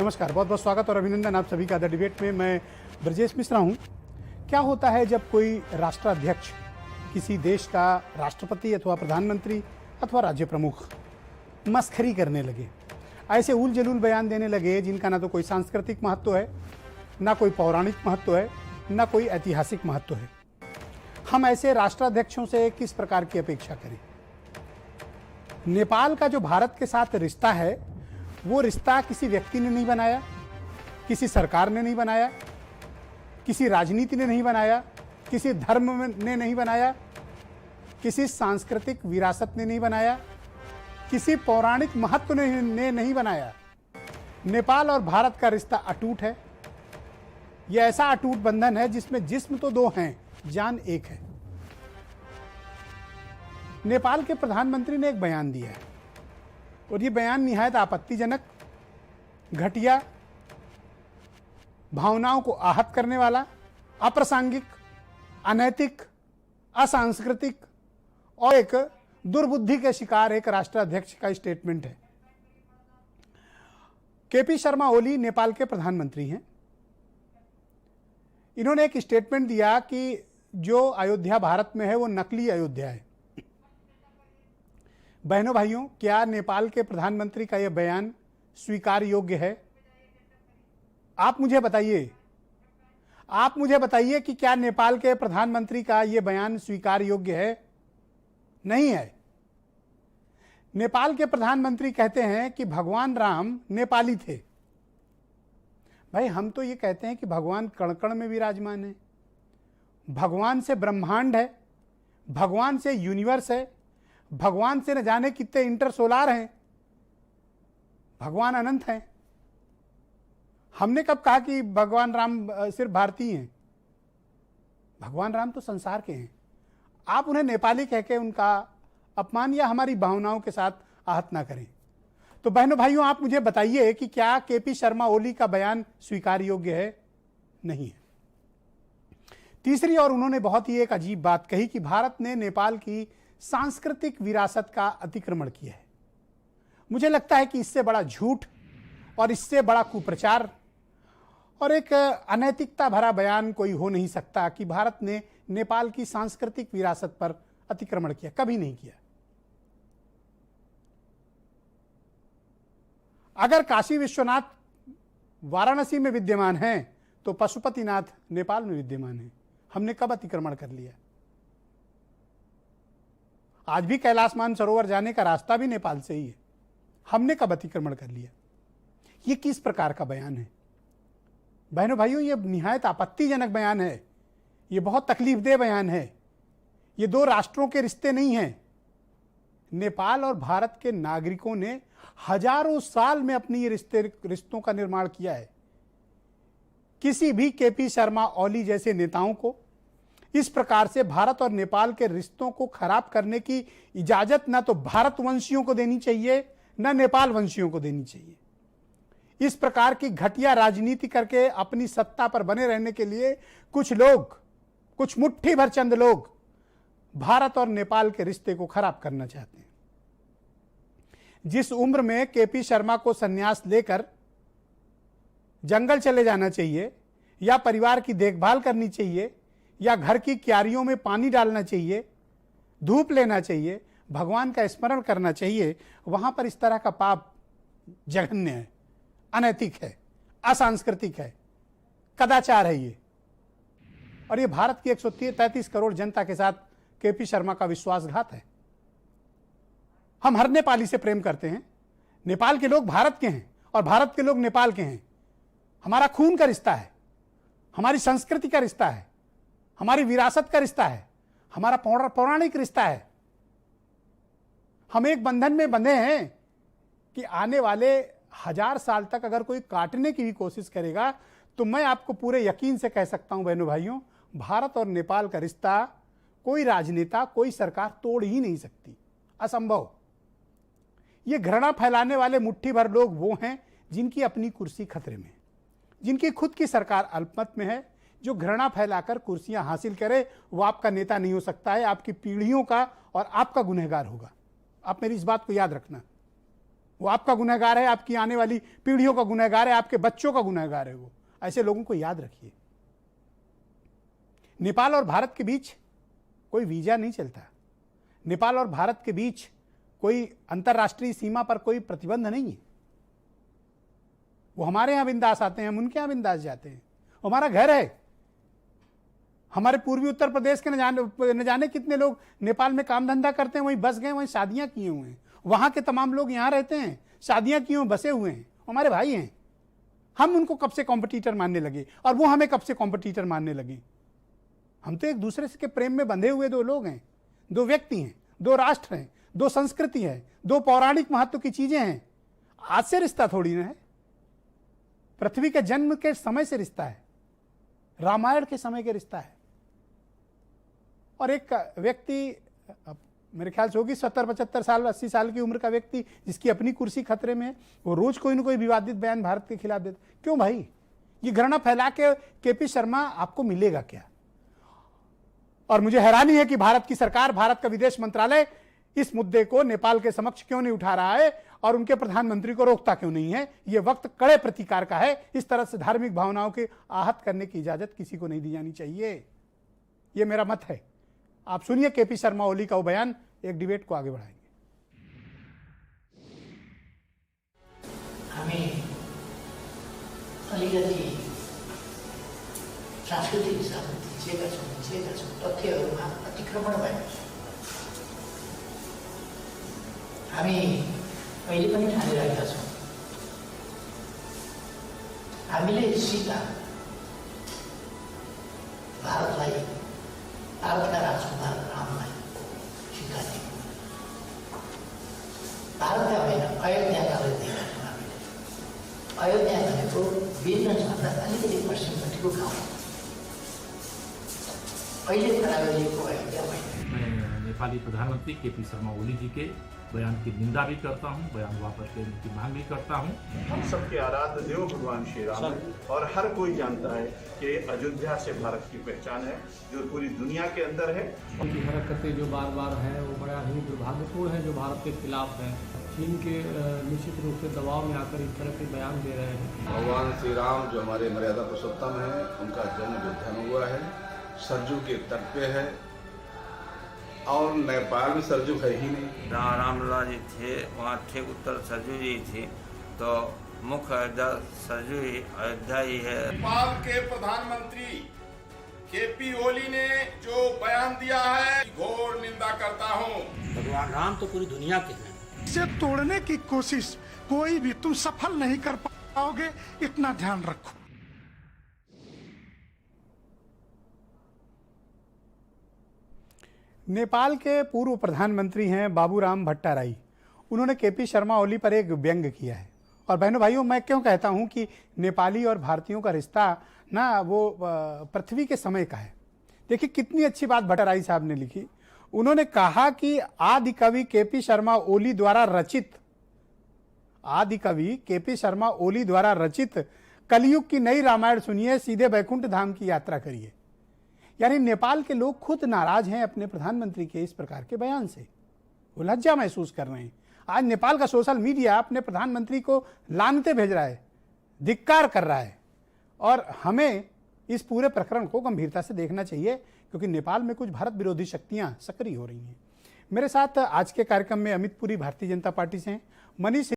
नमस्कार, बहुत बहुत स्वागत और अभिनंदन आप सभी का द डिबेट में। मैं ब्रजेश मिश्रा हूँ। क्या होता है जब कोई राष्ट्राध्यक्ष किसी देश का राष्ट्रपति अथवा प्रधानमंत्री अथवा राज्य प्रमुख मस्खरी करने लगे, ऐसे उल जलूल बयान देने लगे जिनका ना तो कोई सांस्कृतिक महत्व है, ना कोई पौराणिक महत्व है, ना कोई ऐतिहासिक महत्व है। हम ऐसे राष्ट्राध्यक्षों से किस प्रकार की अपेक्षा करें? नेपाल का जो भारत के साथ रिश्ता है, वो रिश्ता किसी व्यक्ति ने नहीं बनाया, किसी सरकार ने नहीं बनाया, किसी राजनीति ने नहीं बनाया, किसी धर्म ने नहीं बनाया, किसी सांस्कृतिक विरासत ने नहीं बनाया, किसी पौराणिक महत्व ने नहीं बनाया। नेपाल और भारत का रिश्ता अटूट है। यह ऐसा अटूट बंधन है जिसमें जिस्म तो दो हैं, जान एक है। नेपाल के प्रधानमंत्री ने एक बयान दिया है और ये बयान निहायत आपत्तिजनक, घटिया, भावनाओं को आहत करने वाला, अप्रासंगिक, अनैतिक, असांस्कृतिक और एक दुर्बुद्धि के शिकार एक राष्ट्राध्यक्ष का स्टेटमेंट है। केपी शर्मा ओली नेपाल के प्रधानमंत्री हैं। इन्होंने एक स्टेटमेंट दिया कि जो अयोध्या भारत में है वो नकली अयोध्या है। बहनों भाइयों, क्या नेपाल के प्रधानमंत्री का यह बयान स्वीकार योग्य है? आप मुझे बताइए कि क्या नेपाल के प्रधानमंत्री का यह बयान स्वीकार योग्य है? नहीं है। नेपाल के प्रधानमंत्री कहते हैं कि भगवान राम नेपाली थे। भाई, हम तो ये कहते हैं कि भगवान कण कण में विराजमान है, भगवान से ब्रह्मांड है, भगवान से यूनिवर्स है, भगवान से न जाने कितने इंटरसोलार हैं, भगवान अनंत हैं। हमने कब कहा कि भगवान राम सिर्फ भारतीय हैं? भगवान राम तो संसार के हैं। आप उन्हें नेपाली कह के उनका अपमान या हमारी भावनाओं के साथ आहत ना करें। तो बहनों भाइयों, आप मुझे बताइए कि क्या केपी शर्मा ओली का बयान स्वीकार योग्य है? नहीं है। तीसरी और उन्होंने बहुत ही एक अजीब बात कही कि भारत ने नेपाल की सांस्कृतिक विरासत का अतिक्रमण किया है। मुझे लगता है कि इससे बड़ा झूठ और इससे बड़ा कुप्रचार और एक अनैतिकता भरा बयान कोई हो नहीं सकता कि भारत ने नेपाल की सांस्कृतिक विरासत पर अतिक्रमण किया। कभी नहीं किया। अगर काशी विश्वनाथ वाराणसी में विद्यमान हैं तो पशुपतिनाथ नेपाल में विद्यमान है। हमने कब अतिक्रमण कर लिया? आज भी कैलाश मानसरोवर जाने का रास्ता भी नेपाल से ही है। हमने कब अतिक्रमण कर लिया? ये किस प्रकार का बयान है? बहनों भाइयों, ये निहायत आपत्तिजनक बयान है। ये बहुत तकलीफदेह बयान है। ये दो राष्ट्रों के रिश्ते नहीं हैं। नेपाल और भारत के नागरिकों ने हजारों साल में अपनी ये रिश्तों का निर्माण किया है। किसी भी केपी शर्मा ओली जैसे नेताओं को इस प्रकार से भारत और नेपाल के रिश्तों को खराब करने की इजाजत ना तो भारतवंशियों को देनी चाहिए, ना नेपाल वंशियों को देनी चाहिए। इस प्रकार की घटिया राजनीति करके अपनी सत्ता पर बने रहने के लिए कुछ लोग, कुछ मुट्ठी भर चंद लोग भारत और नेपाल के रिश्ते को खराब करना चाहते हैं। जिस उम्र में केपी शर्मा को संन्यास लेकर जंगल चले जाना चाहिए या परिवार की देखभाल करनी चाहिए या घर की क्यारियों में पानी डालना चाहिए, धूप लेना चाहिए, भगवान का स्मरण करना चाहिए, वहां पर इस तरह का पाप जघन्य है, अनैतिक है, असांस्कृतिक है, कदाचार है ये। और ये भारत की 133 करोड़ जनता के साथ केपी शर्मा का विश्वासघात है। हम हर नेपाली से प्रेम करते हैं। नेपाल के लोग भारत के हैं और भारत के लोग नेपाल के हैं। हमारा खून का रिश्ता है, हमारी संस्कृति का रिश्ता है, हमारी विरासत का रिश्ता है, हमारा पौराणिक रिश्ता है। हम एक बंधन में बंधे हैं कि आने वाले 1000 साल तक अगर कोई काटने की भी कोशिश करेगा तो मैं आपको पूरे यकीन से कह सकता हूं बहनों भाइयों, भारत और नेपाल का रिश्ता कोई राजनेता, कोई सरकार तोड़ ही नहीं सकती। असंभव। ये घृणा फैलाने वाले मुट्ठी भर लोग वो हैं जिनकी अपनी कुर्सी खतरे में, जिनकी खुद की सरकार अल्पमत में है। जो घृणा फैलाकर कुर्सियां हासिल करे वो आपका नेता नहीं हो सकता है, आपकी पीढ़ियों का और आपका गुनहगार होगा। आप मेरी इस बात को याद रखना। वो आपका गुनहगार है, आपकी आने वाली पीढ़ियों का गुनहगार है, आपके बच्चों का गुनहगार है। वो ऐसे लोगों को याद रखिए। नेपाल और भारत के बीच कोई वीजा नहीं चलता। नेपाल और भारत के बीच कोई अंतर्राष्ट्रीय सीमा पर कोई प्रतिबंध नहीं है। वो हमारे यहां बिंदास आते हैं, हम उनके यहां बिंदास जाते हैं। हमारा घर है। हमारे पूर्वी उत्तर प्रदेश के न जाने कितने लोग नेपाल में काम धंधा करते हैं, वहीं बस गए, वहीं शादियां किए हुए हैं। वहां के तमाम लोग यहां रहते हैं, शादियां किए हुए बसे हुए हैं, हमारे भाई हैं। हम उनको कब से कॉम्पिटिटर मानने लगे और वो हमें कब से कॉम्पिटिटर मानने लगे? हम तो एक दूसरे के प्रेम में बंधे हुए दो लोग हैं, दो व्यक्ति हैं, दो राष्ट्र हैं, दो संस्कृति है, दो पौराणिक महत्व की चीजें हैं। आज से रिश्ता थोड़ी ना है, पृथ्वी के जन्म के समय से रिश्ता है, रामायण के समय के रिश्ता है। और एक व्यक्ति, मेरे ख्याल से होगी 70-75 साल 80 साल की उम्र का व्यक्ति, जिसकी अपनी कुर्सी खतरे में है, वो रोज कोई ना कोई विवादित बयान भारत के खिलाफ देता। क्यों भाई? ये घृणा फैला के केपी शर्मा आपको मिलेगा क्या? और मुझे हैरानी है कि भारत की सरकार, भारत का विदेश मंत्रालय इस मुद्दे को नेपाल के समक्ष क्यों नहीं उठा रहा है और उनके प्रधानमंत्री को रोकता क्यों नहीं है। यह वक्त कड़े प्रतिकार का है। इस तरह से धार्मिक भावनाओं के आहत करने की इजाजत किसी को नहीं दी जानी चाहिए। यह मेरा मत है। आप सुनिए केपी शर्मा ओली का वो बयान, एक डिबेट को आगे बढ़ाएंगे। हमें अलिकति सांस्कृतिक हिसाबले थिचेका छौँ तथ्यहरूमा अतिक्रमण भएको छ। हामी अहिले पनि ठानिरहेका छौँ, हामीले सीधा भारतलाई, भारतका राजकुमार रामलाई सिक्का दियौँ। भारतका होइन, अयोध्याका दिएका छौँ हामीले। अयोध्या भनेको वीरगन्जभन्दा अलिकति पश्चिमपट्टिको गाउँ हो। अहिले खडा गरिएको अयोध्या होइन। मैं नेपाली प्रधानमंत्री केपी शर्मा ओली जी के बयान की निंदा भी करता हूं, बयान वापस लेने की मांग भी करता हूं। हम सबके आराध्य देव भगवान श्री राम है और हर कोई जानता है कि अयोध्या से भारत की पहचान है, जो पूरी दुनिया के अंदर है। उनकी हरकतें जो बार बार हैं वो बड़ा ही दुर्भाग्यपूर्ण है, जो भारत के खिलाफ हैं। चीन के निश्चित रूप से दबाव में आकर इस तरह के बयान दे रहे हैं। भगवान श्री राम जो हमारे मर्यादा पुरुषोत्तम है, उनका जन्म अयोध्या में हुआ है, सरजू के तट पे है और नेपाल में सरजू है ही नहीं। जहाँ रामलला जी थे वहाँ ठीक उत्तर सरजू जी थी, तो मुख्य अयोध्या सरजू ही अयोध्या ही है। नेपाल के प्रधानमंत्री केपी ओली ने जो बयान दिया है, घोर निंदा करता हूँ। भगवान राम तो पूरी दुनिया के हैं। इसे तोड़ने की कोशिश कोई भी तुम सफल नहीं कर पाओगे, इतना ध्यान रखो। नेपाल के पूर्व प्रधानमंत्री हैं बाबूराम भट्टाराई। उन्होंने केपी शर्मा ओली पर एक व्यंग किया है। और बहनों भाइयों, मैं क्यों कहता हूं कि नेपाली और भारतीयों का रिश्ता ना वो पृथ्वी के समय का है। देखिए कितनी अच्छी बात भट्टाराई साहब ने लिखी। उन्होंने कहा कि आदि कवि केपी शर्मा ओली द्वारा रचित कलयुग की नई रामायण सुनिए, सीधे बैकुंठ धाम की यात्रा करिए। यानी नेपाल के लोग खुद नाराज हैं अपने प्रधानमंत्री के इस प्रकार के बयान से। वो लज्जा महसूस कर रहे हैं। आज नेपाल का सोशल मीडिया अपने प्रधानमंत्री को लानते भेज रहा है, धिक्कार कर रहा है। और हमें इस पूरे प्रकरण को गंभीरता से देखना चाहिए, क्योंकि नेपाल में कुछ भारत विरोधी शक्तियां सक्रिय हो रही हैं। मेरे साथ आज के कार्यक्रम में अमित पुरी भारतीय जनता पार्टी से हैं, मनीष